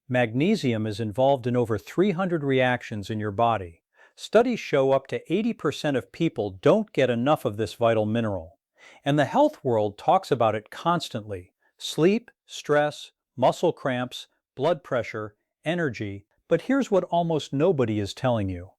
Magnesium is involved in over 300 reactions in your body. Studies show up to 80% of people don't get enough of this vital mineral. And the health world talks about it constantly. Sleep, stress, muscle cramps, blood pressure, energy. But here's what almost nobody is telling you.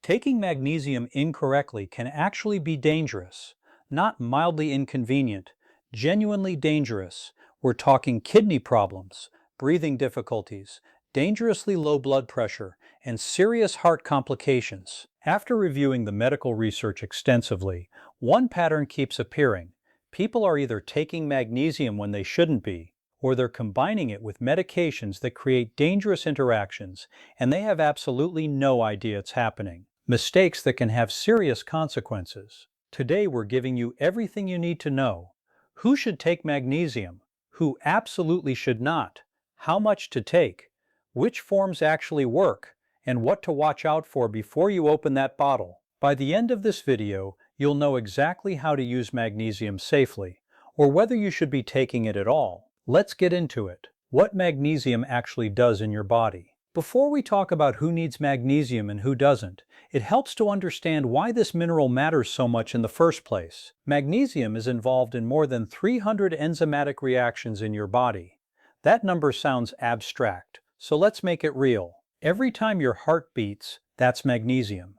Taking magnesium incorrectly can actually be dangerous. Not mildly inconvenient, genuinely dangerous. We're talking kidney problems, breathing difficulties, dangerously low blood pressure, and serious heart complications. After reviewing the medical research extensively, one pattern keeps appearing. People are either taking magnesium when they shouldn't be, or they're combining it with medications that create dangerous interactions, and they have absolutely no idea it's happening. Mistakes that can have serious consequences. Today we're giving you everything you need to know. Who should take magnesium? Who absolutely should not? How much to take? Which forms actually work? And what to watch out for before you open that bottle. By the end of this video, you'll know exactly how to use magnesium safely, or whether you should be taking it at all. Let's get into it. What magnesium actually does in your body. Before we talk about who needs magnesium and who doesn't, it helps to understand why this mineral matters so much in the first place. Magnesium is involved in more than 300 enzymatic reactions in your body. That number sounds abstract, so let's make it real. Every time your heart beats, that's magnesium.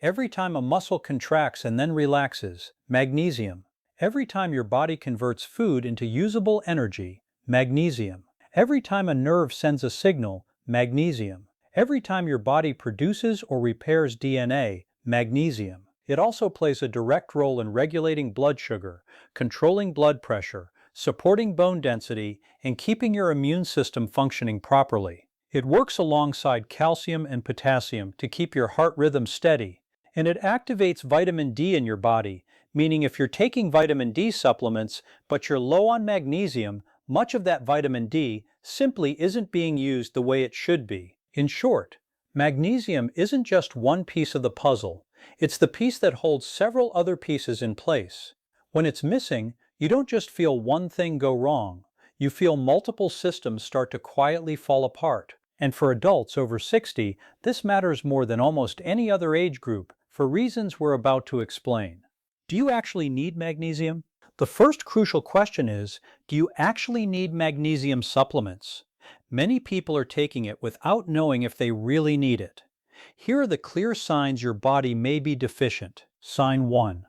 Every time a muscle contracts and then relaxes, magnesium. Every time your body converts food into usable energy, magnesium. Every time a nerve sends a signal, magnesium. Every time your body produces or repairs DNA, magnesium. It also plays a direct role in regulating blood sugar, controlling blood pressure, supporting bone density, and keeping your immune system functioning properly. It works alongside calcium and potassium to keep your heart rhythm steady, and it activates vitamin D in your body, meaning if you're taking vitamin D supplements but you're low on magnesium, much of that vitamin D simply isn't being used the way it should be. In short, magnesium isn't just one piece of the puzzle, it's the piece that holds several other pieces in place. When it's missing, you don't just feel one thing go wrong, you feel multiple systems start to quietly fall apart. And for adults over 60, this matters more than almost any other age group for reasons we're about to explain. Do you actually need magnesium? The first crucial question is, do you actually need magnesium supplements? Many people are taking it without knowing if they really need it. Here are the clear signs your body may be deficient. Sign 1.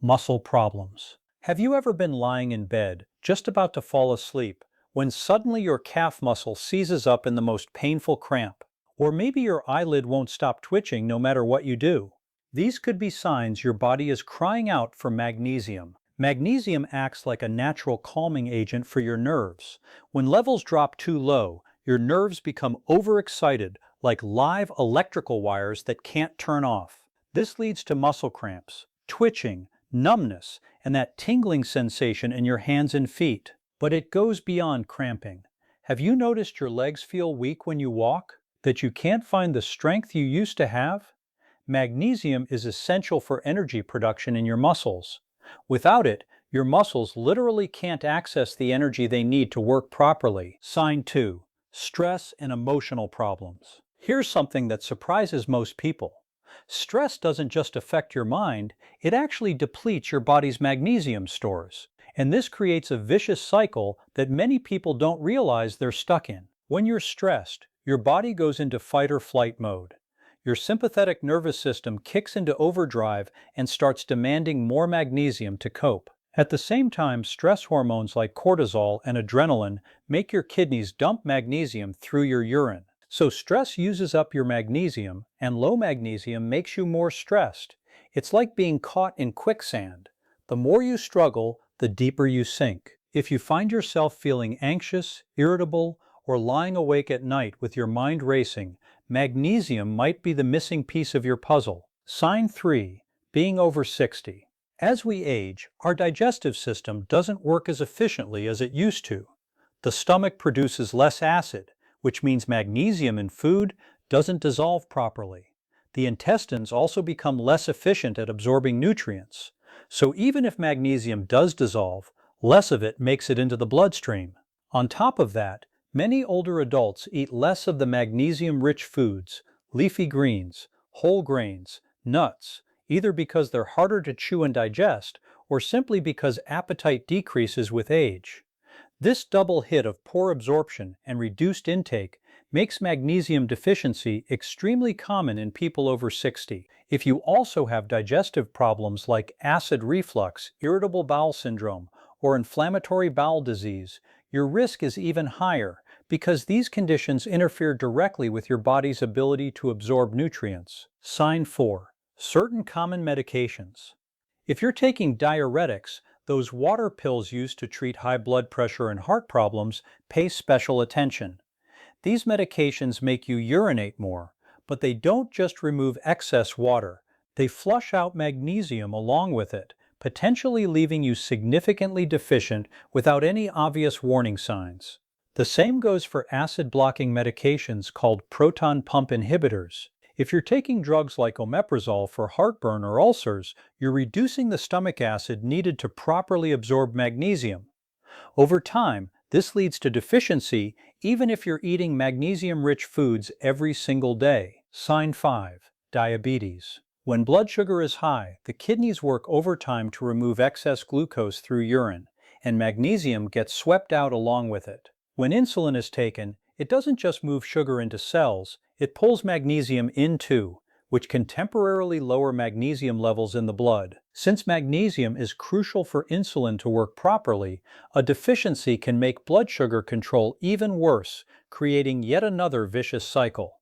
Muscle problems. Have you ever been lying in bed, just about to fall asleep, when suddenly your calf muscle seizes up in the most painful cramp? Or maybe your eyelid won't stop twitching no matter what you do. These could be signs your body is crying out for magnesium. Magnesium acts like a natural calming agent for your nerves. When levels drop too low, your nerves become overexcited, like live electrical wires that can't turn off. This leads to muscle cramps, twitching, numbness, and that tingling sensation in your hands and feet. But it goes beyond cramping. Have you noticed your legs feel weak when you walk? That you can't find the strength you used to have? Magnesium is essential for energy production in your muscles. Without it, your muscles literally can't access the energy they need to work properly. Sign 2. Stress and emotional problems. Here's something that surprises most people. Stress doesn't just affect your mind, it actually depletes your body's magnesium stores. And this creates a vicious cycle that many people don't realize they're stuck in. When you're stressed, your body goes into fight or flight mode. Your sympathetic nervous system kicks into overdrive and starts demanding more magnesium to cope. At the same time, stress hormones like cortisol and adrenaline make your kidneys dump magnesium through your urine. So stress uses up your magnesium, and low magnesium makes you more stressed. It's like being caught in quicksand. The more you struggle, the deeper you sink. If you find yourself feeling anxious, irritable, or lying awake at night with your mind racing, magnesium might be the missing piece of your puzzle. Sign 3. Being over 60. As we age, our digestive system doesn't work as efficiently as it used to. The stomach produces less acid, which means magnesium in food doesn't dissolve properly. The intestines also become less efficient at absorbing nutrients. So even if magnesium does dissolve, less of it makes it into the bloodstream. On top of that, Many older adults eat less of the magnesium-rich foods, leafy greens, whole grains, nuts, either because they're harder to chew and digest or simply because appetite decreases with age. This double hit of poor absorption and reduced intake makes magnesium deficiency extremely common in people over 60. If you also have digestive problems like acid reflux, irritable bowel syndrome, or inflammatory bowel disease, your risk is even higher because these conditions interfere directly with your body's ability to absorb nutrients. Sign 4. Certain common medications. If you're taking diuretics, those water pills used to treat high blood pressure and heart problems, pay special attention. These medications make you urinate more, but they don't just remove excess water. They flush out magnesium along with it, potentially leaving you significantly deficient without any obvious warning signs. The same goes for acid-blocking medications called proton pump inhibitors. If you're taking drugs like omeprazole for heartburn or ulcers, you're reducing the stomach acid needed to properly absorb magnesium. Over time, this leads to deficiency even if you're eating magnesium-rich foods every single day. Sign 5. Diabetes. When blood sugar is high, the kidneys work overtime to remove excess glucose through urine, and magnesium gets swept out along with it. When insulin is taken, it doesn't just move sugar into cells, it pulls magnesium in too, which can temporarily lower magnesium levels in the blood. Since magnesium is crucial for insulin to work properly, a deficiency can make blood sugar control even worse, creating yet another vicious cycle.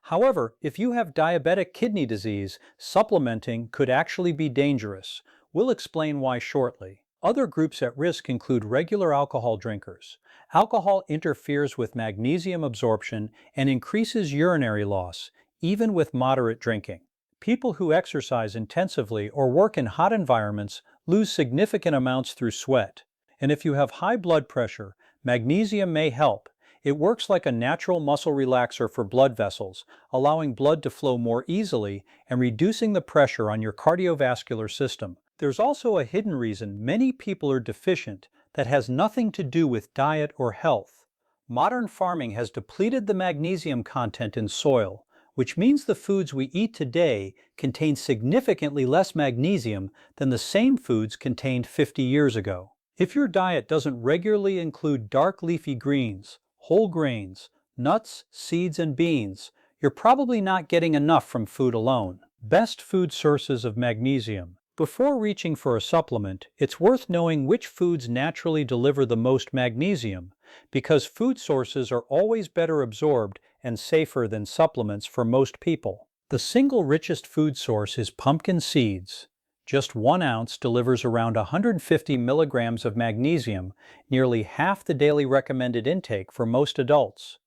However, if you have diabetic kidney disease, supplementing could actually be dangerous. We'll explain why shortly. Other groups at risk include regular alcohol drinkers. Alcohol interferes with magnesium absorption and increases urinary loss, even with moderate drinking. People who exercise intensively or work in hot environments lose significant amounts through sweat. And if you have high blood pressure, magnesium may help. It works like a natural muscle relaxer for blood vessels, allowing blood to flow more easily and reducing the pressure on your cardiovascular system. There's also a hidden reason many people are deficient that has nothing to do with diet or health. Modern farming has depleted the magnesium content in soil, which means the foods we eat today contain significantly less magnesium than the same foods contained 50 years ago. If your diet doesn't regularly include dark leafy greens, whole grains, nuts, seeds, and beans, you're probably not getting enough from food alone. Best food sources of magnesium. Before reaching for a supplement, it's worth knowing which foods naturally deliver the most magnesium, because food sources are always better absorbed and safer than supplements for most people. The single richest food source is pumpkin seeds. Just 1 ounce delivers around 150 milligrams of magnesium, nearly half the daily recommended intake for most adults.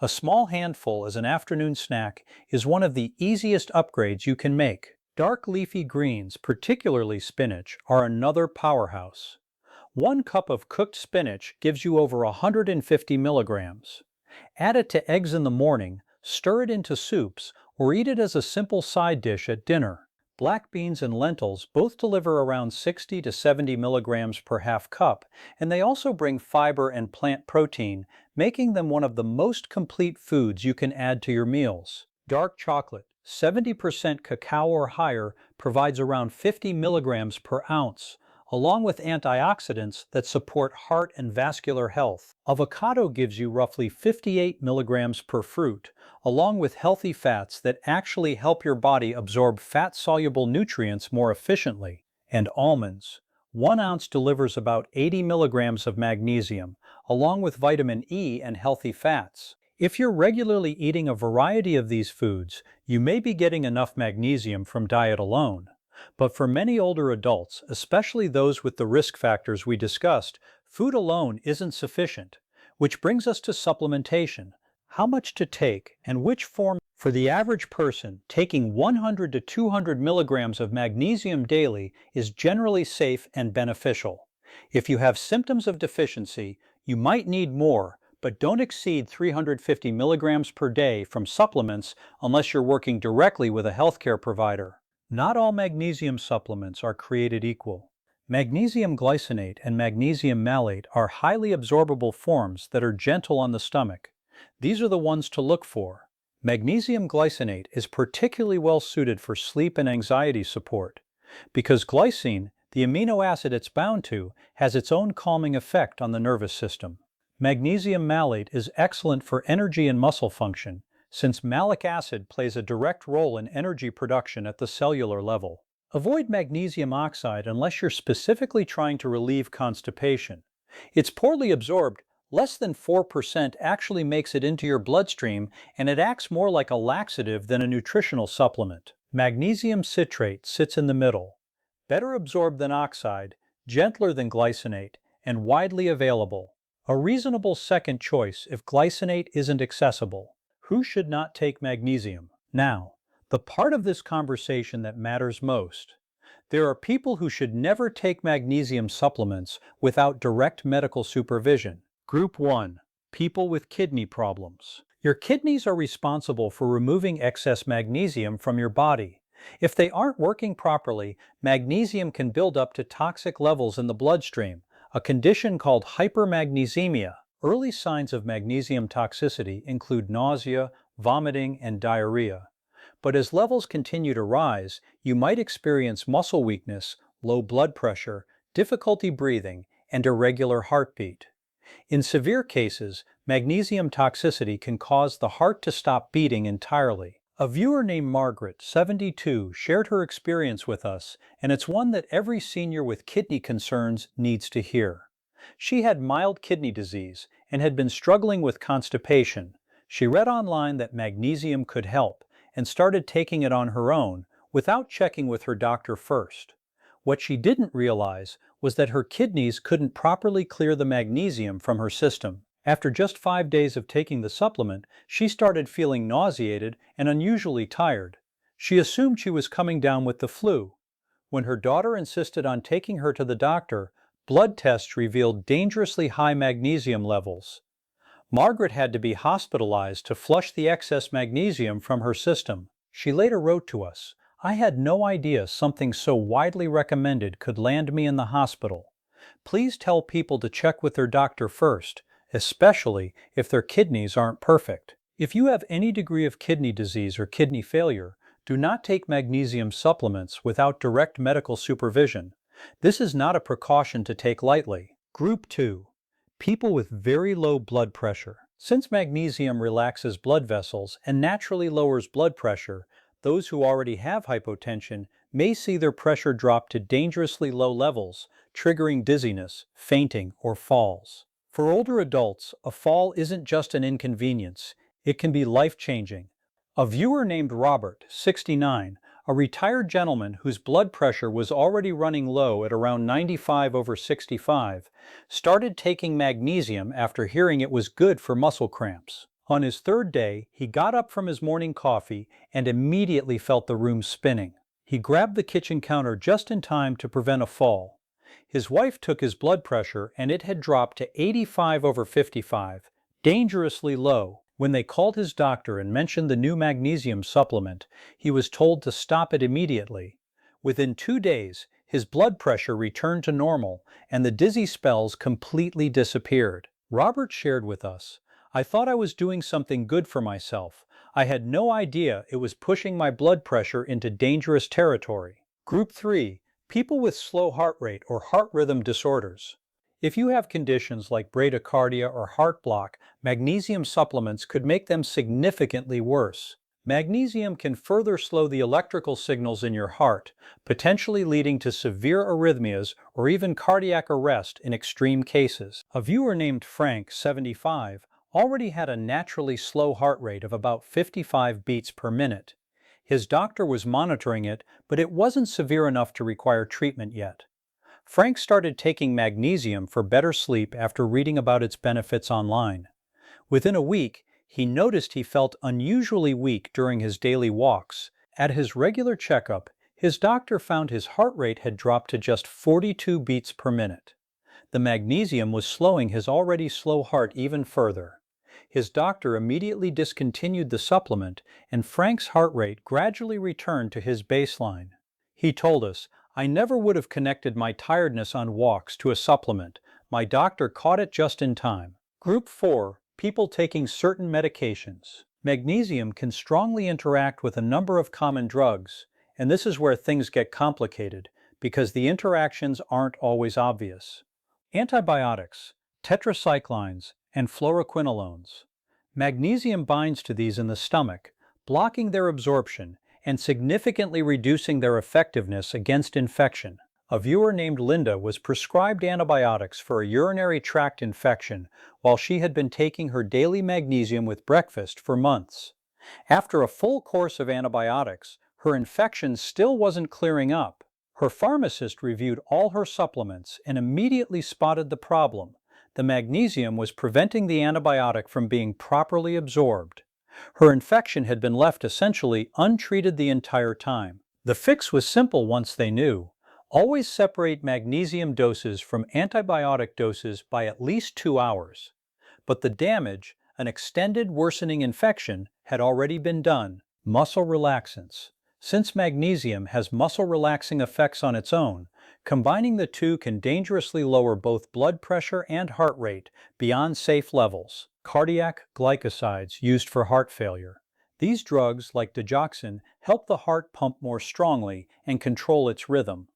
A small handful as an afternoon snack is one of the easiest upgrades you can make. Dark leafy greens, particularly spinach, are another powerhouse. 1 cup of cooked spinach gives you over 150 milligrams. Add it to eggs in the morning, stir it into soups, or eat it as a simple side dish at dinner. Black beans and lentils both deliver around 60 to 70 milligrams per half cup, and they also bring fiber and plant protein, making them one of the most complete foods you can add to your meals. Dark chocolate, 70% cacao or higher, provides around 50 milligrams per ounce, along with antioxidants that support heart and vascular health. Avocado gives you roughly 58 milligrams per fruit, along with healthy fats that actually help your body absorb fat-soluble nutrients more efficiently. And almonds. 1 ounce delivers about 80 milligrams of magnesium, along with vitamin E and healthy fats. If you're regularly eating a variety of these foods, you may be getting enough magnesium from diet alone. But for many older adults, especially those with the risk factors we discussed, food alone isn't sufficient. Which brings us to supplementation. How much to take and which form. For the average person, taking 100 to 200 milligrams of magnesium daily is generally safe and beneficial. If you have symptoms of deficiency, you might need more, but don't exceed 350 milligrams per day from supplements unless you're working directly with a healthcare provider. Not all magnesium supplements are created equal. Magnesium glycinate and magnesium malate are highly absorbable forms that are gentle on the stomach. These are the ones to look for. Magnesium glycinate is particularly well suited for sleep and anxiety support, because glycine, the amino acid it's bound to, has its own calming effect on the nervous system. Magnesium malate is excellent for energy and muscle function, since malic acid plays a direct role in energy production at the cellular level. Avoid magnesium oxide unless you're specifically trying to relieve constipation. It's poorly absorbed. Less than 4% actually makes it into your bloodstream, and it acts more like a laxative than a nutritional supplement. Magnesium citrate sits in the middle. Better absorbed than oxide, gentler than glycinate, and widely available. A reasonable second choice if glycinate isn't accessible. Who should not take magnesium? Now, the part of this conversation that matters most. There are people who should never take magnesium supplements without direct medical supervision. Group 1. People with kidney problems. Your kidneys are responsible for removing excess magnesium from your body. If they aren't working properly, magnesium can build up to toxic levels in the bloodstream, a condition called hypermagnesemia. Early signs of magnesium toxicity include nausea, vomiting, and diarrhea. But as levels continue to rise, you might experience muscle weakness, low blood pressure, difficulty breathing, and irregular heartbeat. In severe cases, magnesium toxicity can cause the heart to stop beating entirely. A viewer named Margaret, 72, shared her experience with us, and it's one that every senior with kidney concerns needs to hear. She had mild kidney disease and had been struggling with constipation. She read online that magnesium could help and started taking it on her own without checking with her doctor first. What she didn't realize was that her kidneys couldn't properly clear the magnesium from her system. After just 5 days of taking the supplement, she started feeling nauseated and unusually tired. She assumed she was coming down with the flu. When her daughter insisted on taking her to the doctor, blood tests revealed dangerously high magnesium levels. Margaret had to be hospitalized to flush the excess magnesium from her system. She later wrote to us, "I had no idea something so widely recommended could land me in the hospital. Please tell people to check with their doctor first, especially if their kidneys aren't perfect." If you have any degree of kidney disease or kidney failure, do not take magnesium supplements without direct medical supervision. This is not a precaution to take lightly. Group 2. People with very low blood pressure. Since magnesium relaxes blood vessels and naturally lowers blood pressure, those who already have hypotension may see their pressure drop to dangerously low levels, triggering dizziness, fainting, or falls. For older adults, a fall isn't just an inconvenience, it can be life-changing. A viewer named Robert, 69, a retired gentleman whose blood pressure was already running low at around 95/65, started taking magnesium after hearing it was good for muscle cramps. On his third day, he got up from his morning coffee and immediately felt the room spinning. He grabbed the kitchen counter just in time to prevent a fall. His wife took his blood pressure and it had dropped to 85/55, dangerously low. When they called his doctor and mentioned the new magnesium supplement, he was told to stop it immediately. Within 2 days, his blood pressure returned to normal and the dizzy spells completely disappeared. Robert shared with us, "I thought I was doing something good for myself. I had no idea it was pushing my blood pressure into dangerous territory." Group 3. People with slow heart rate or heart rhythm disorders. If you have conditions like bradycardia or heart block, magnesium supplements could make them significantly worse. Magnesium can further slow the electrical signals in your heart, potentially leading to severe arrhythmias or even cardiac arrest in extreme cases. A viewer named Frank, 75, already had a naturally slow heart rate of about 55 beats per minute. His doctor was monitoring it, but it wasn't severe enough to require treatment yet. Frank started taking magnesium for better sleep after reading about its benefits online. Within a week, he noticed he felt unusually weak during his daily walks. At his regular checkup, his doctor found his heart rate had dropped to just 42 beats per minute. The magnesium was slowing his already slow heart even further. His doctor immediately discontinued the supplement, and Frank's heart rate gradually returned to his baseline. He told us, I never would have connected my tiredness on walks to a supplement. My doctor caught it just in time. Group 4. People taking certain medications. Magnesium can strongly interact with a number of common drugs, and this is where things get complicated because the interactions aren't always obvious. Antibiotics, tetracyclines, and fluoroquinolones. Magnesium binds to these in the stomach, blocking their absorption and significantly reducing their effectiveness against infection. A viewer named Linda was prescribed antibiotics for a urinary tract infection while she had been taking her daily magnesium with breakfast for months. After a full course of antibiotics, her infection still wasn't clearing up. Her pharmacist reviewed all her supplements and immediately spotted the problem. The magnesium was preventing the antibiotic from being properly absorbed. Her infection had been left essentially untreated the entire time. The fix was simple once they knew. Always separate magnesium doses from antibiotic doses by at least 2 hours. But the damage, an extended worsening infection, had already been done. Muscle relaxants. Since magnesium has muscle relaxing effects on its own, combining the two can dangerously lower both blood pressure and heart rate beyond safe levels. Cardiac glycosides used for heart failure. These drugs, like digoxin, help the heart pump more strongly and control its rhythm.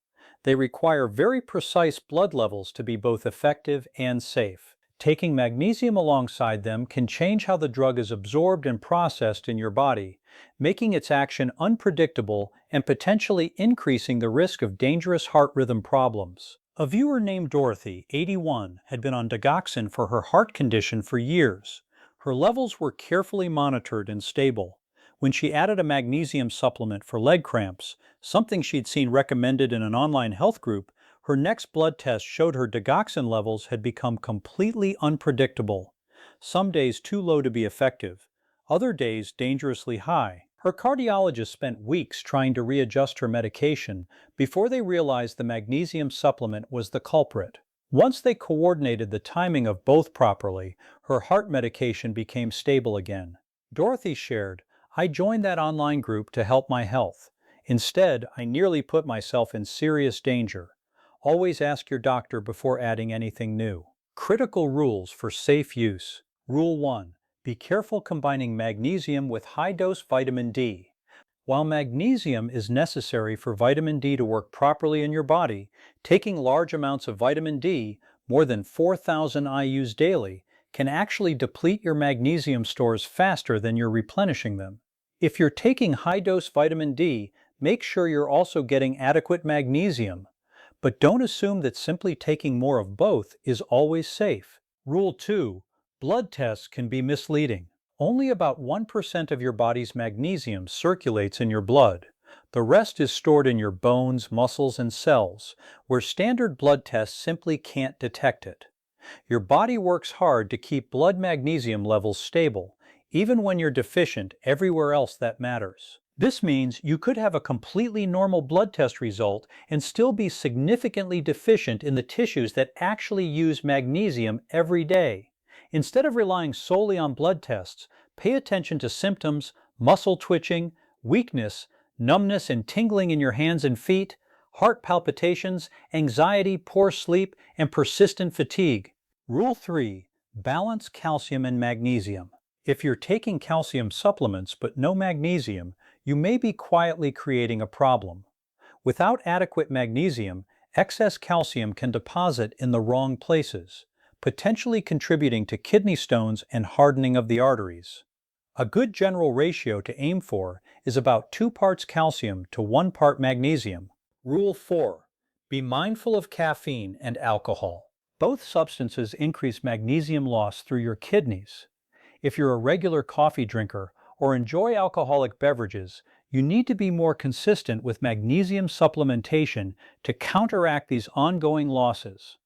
They require very precise blood levels to be both effective and safe. Taking magnesium alongside them can change how the drug is absorbed and processed in your body, making its action unpredictable and potentially increasing the risk of dangerous heart rhythm problems. A viewer named Dorothy, 81, had been on digoxin for her heart condition for years. Her levels were carefully monitored and stable. When she added a magnesium supplement for leg cramps, something she'd seen recommended in an online health group, her next blood test showed her digoxin levels had become completely unpredictable. Some days too low to be effective, other days dangerously high. Her cardiologist spent weeks trying to readjust her medication before they realized the magnesium supplement was the culprit. Once they coordinated the timing of both properly, her heart medication became stable again. Dorothy shared, "I joined that online group to help my health. Instead, I nearly put myself in serious danger. Always ask your doctor before adding anything new." Critical rules for safe use. Rule 1. Be careful combining magnesium with high-dose vitamin D. While magnesium is necessary for vitamin D to work properly in your body, taking large amounts of vitamin D, more than 4,000 IUs daily, can actually deplete your magnesium stores faster than you're replenishing them. If you're taking high-dose vitamin D, make sure you're also getting adequate magnesium. But don't assume that simply taking more of both is always safe. Rule 2. Blood tests can be misleading. Only about 1% of your body's magnesium circulates in your blood. The rest is stored in your bones, muscles, and cells, where standard blood tests simply can't detect it. Your body works hard to keep blood magnesium levels stable, even when you're deficient everywhere else that matters. This means you could have a completely normal blood test result and still be significantly deficient in the tissues that actually use magnesium every day. Instead of relying solely on blood tests, pay attention to symptoms, muscle twitching, weakness, numbness and tingling in your hands and feet, heart palpitations, anxiety, poor sleep, and persistent fatigue. Rule 3. Balance calcium and magnesium. If you're taking calcium supplements but no magnesium, you may be quietly creating a problem. Without adequate magnesium, excess calcium can deposit in the wrong places, potentially contributing to kidney stones and hardening of the arteries. A good general ratio to aim for is about 2 parts calcium to 1 part magnesium. Rule 4. Be mindful of caffeine and alcohol. Both substances increase magnesium loss through your kidneys. If you're a regular coffee drinker or enjoy alcoholic beverages, you need to be more consistent with magnesium supplementation to counteract these ongoing losses.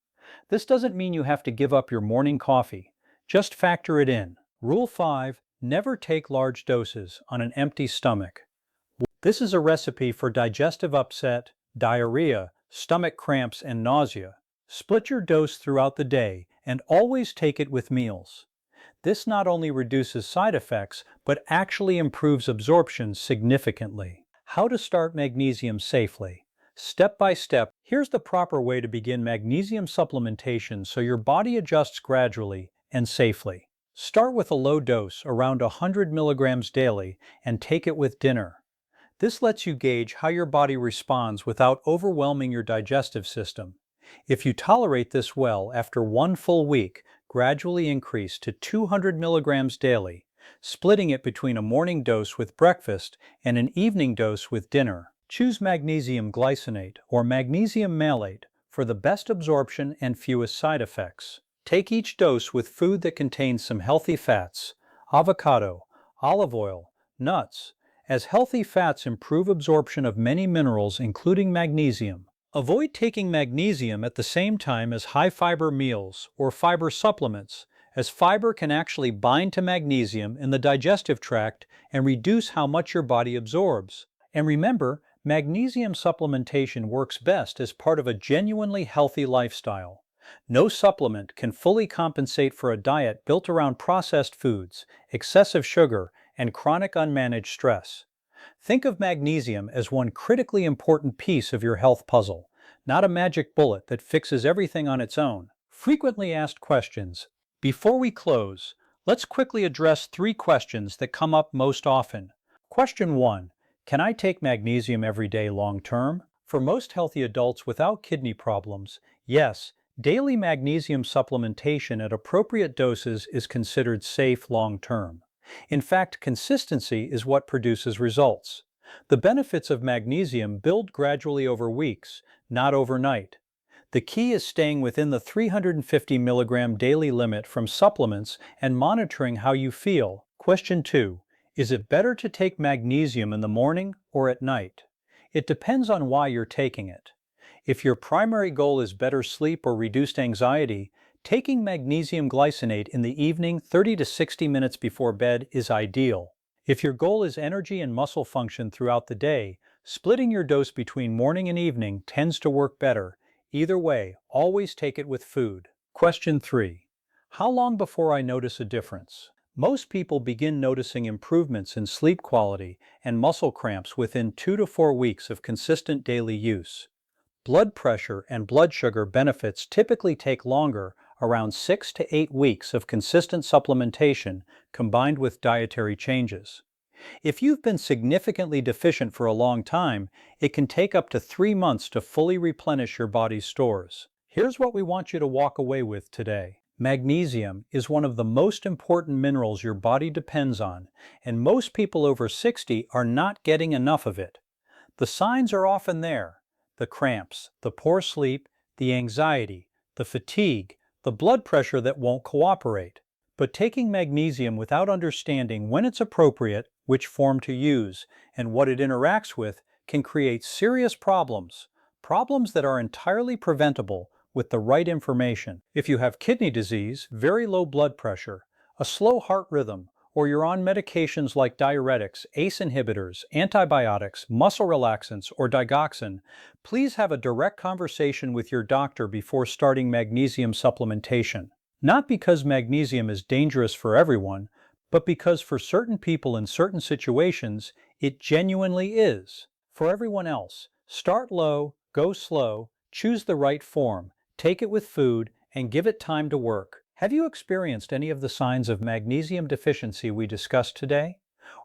This doesn't mean you have to give up your morning coffee. Just factor it in. Rule 5. Never take large doses on an empty stomach. This is a recipe for digestive upset, diarrhea, stomach cramps, and nausea. Split your dose throughout the day and always take it with meals. This not only reduces side effects, but actually improves absorption significantly. How to start magnesium safely. Step by step, here's the proper way to begin magnesium supplementation so your body adjusts gradually and safely. Start with a low dose, around 100 milligrams daily, and take it with dinner. This lets you gauge how your body responds without overwhelming your digestive system. If you tolerate this well, after one full week, gradually increase to 200 milligrams daily, splitting it between a morning dose with breakfast and an evening dose with dinner. Choose magnesium glycinate or magnesium malate for the best absorption and fewest side effects. Take each dose with food that contains some healthy fats, avocado, olive oil, nuts, as healthy fats improve absorption of many minerals including magnesium. Avoid taking magnesium at the same time as high-fiber meals or fiber supplements, as fiber can actually bind to magnesium in the digestive tract and reduce how much your body absorbs. And remember, magnesium supplementation works best as part of a genuinely healthy lifestyle. No supplement can fully compensate for a diet built around processed foods, excessive sugar, and chronic unmanaged stress. Think of magnesium as one critically important piece of your health puzzle, not a magic bullet that fixes everything on its own. Frequently asked questions. Before we close, let's quickly address 3 questions that come up most often. Question 1. Can I take magnesium every day long term? For most healthy adults without kidney problems, yes, daily magnesium supplementation at appropriate doses is considered safe long term. In fact, consistency is what produces results. The benefits of magnesium build gradually over weeks, not overnight. The key is staying within the 350 milligram daily limit from supplements and monitoring how you feel. Question 2. Is it better to take magnesium in the morning or at night? It depends on why you're taking it. If your primary goal is better sleep or reduced anxiety, taking magnesium glycinate in the evening 30 to 60 minutes before bed is ideal. If your goal is energy and muscle function throughout the day, splitting your dose between morning and evening tends to work better. Either way, always take it with food. Question 3. How long before I notice a difference? Most people begin noticing improvements in sleep quality and muscle cramps within 2 to 4 weeks of consistent daily use. Blood pressure and blood sugar benefits typically take longer, around 6 to 8 weeks of consistent supplementation combined with dietary changes. If you've been significantly deficient for a long time, it can take up to 3 months to fully replenish your body's stores. Here's what we want you to walk away with today. Magnesium is one of the most important minerals your body depends on, and most people over 60 are not getting enough of it. The signs are often there: the cramps, the poor sleep, the anxiety, the fatigue, the blood pressure that won't cooperate. But taking magnesium without understanding when it's appropriate, which form to use, and what it interacts with can create serious problems that are entirely preventable with the right information. If you have kidney disease, very low blood pressure, a slow heart rhythm, or you're on medications like diuretics, ACE inhibitors, antibiotics, muscle relaxants, or digoxin, please have a direct conversation with your doctor before starting magnesium supplementation. Not because magnesium is dangerous for everyone, but because for certain people in certain situations, it genuinely is. For everyone else, start low, go slow, choose the right form, take it with food, and give it time to work. Have you experienced any of the signs of magnesium deficiency we discussed today?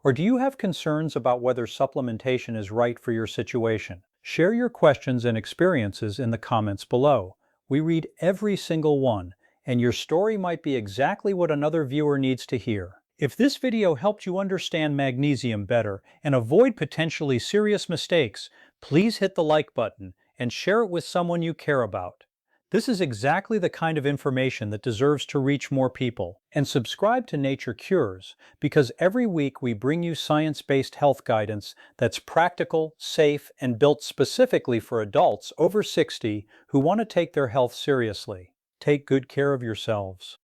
Or do you have concerns about whether supplementation is right for your situation? Share your questions and experiences in the comments below. We read every single one, and your story might be exactly what another viewer needs to hear. If this video helped you understand magnesium better and avoid potentially serious mistakes, please hit the like button and share it with someone you care about. This is exactly the kind of information that deserves to reach more people. And subscribe to Nature Cures, because every week we bring you science-based health guidance that's practical, safe, and built specifically for adults over 60 who want to take their health seriously. Take good care of yourselves.